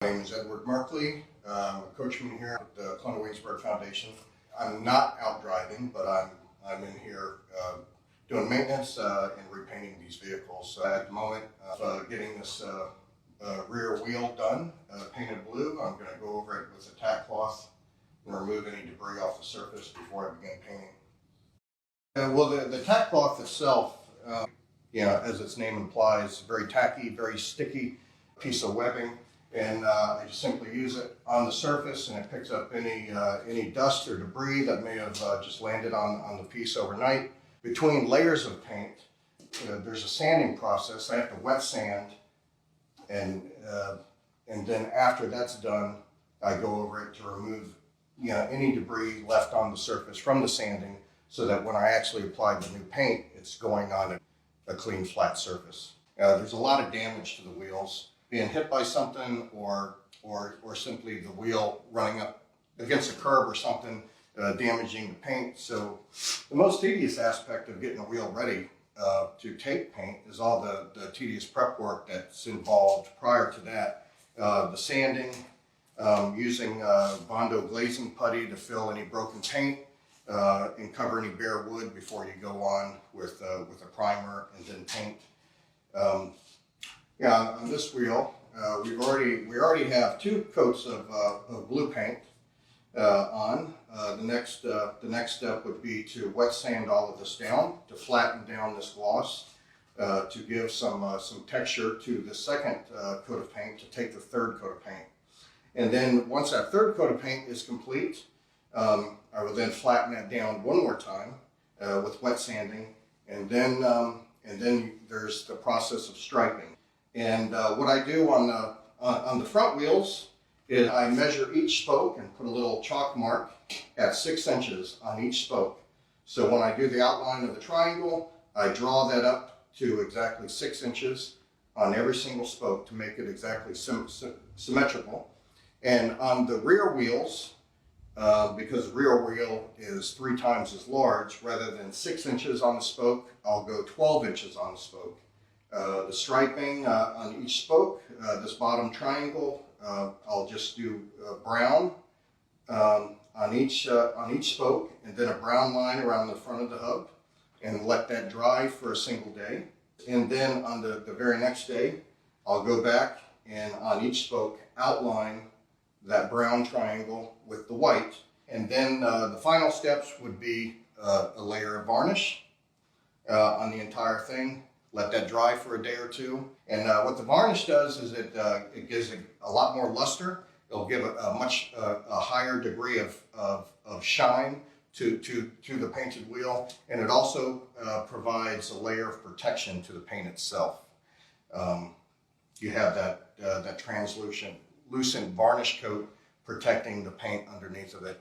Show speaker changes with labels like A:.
A: My name is Edward Merkley. I'm a coachman here at the Colonial Williamsburg Foundation. I'm not out driving, but I'm in here doing maintenance and repainting these vehicles. At the moment, getting this rear wheel done, painted blue. I'm going to go over it with a tack cloth and remove any debris off the surface before I begin painting. Well, the tack cloth itself, as its name implies, very tacky, very sticky piece of webbing. And I just simply use it on the surface, and it picks up any dust or debris that may have just landed on the piece overnight. Between layers of paint, there's a sanding process. I have to wet sand, and then after that's done, I go over it to remove any debris left on the surface from the sanding, so that when I actually apply the new paint, it's going on a clean, flat surface. There's a lot of damage to the wheels. Being hit by something or simply the wheel running up against a curb or something, damaging the paint. So the most tedious aspect of getting a wheel ready to take paint is all the tedious prep work that's involved prior to that. The sanding, using Bondo glazing putty to fill any broken paint and cover any bare wood before you go on with a primer and then paint. On this wheel, we already have 2 coats of blue paint on. The next step would be to wet sand all of this down to flatten down this gloss to give some texture to the second coat of paint to take the 3rd coat of paint. And then once that 3rd coat of paint is complete, I will then flatten that down one more time with wet sanding, and then there's the process of striping. And what I do on the front wheels is I measure each spoke and put a little chalk mark at 6 inches on each spoke. So when I do the outline of the triangle, I draw that up to exactly 6 inches on every single spoke to make it exactly symmetrical. And on the rear wheels, because the rear wheel is 3 times as large, rather than 6 inches on the spoke, I'll go 12 inches on the spoke. The striping on each spoke, this bottom triangle, I'll just do brown on each spoke, and then a brown line around the front of the hub, and let that dry for a single day. And then on the very next day, I'll go back and on each spoke outline that brown triangle with the white. And then the final steps would be a layer of varnish on the entire thing. Let that dry for a day or 2. And what the varnish does is it gives it a lot more luster. It'll give a much higher degree of shine to the painted wheel. And it also provides a layer of protection to the paint itself. You have that translucent varnish coat protecting the paint underneath of it.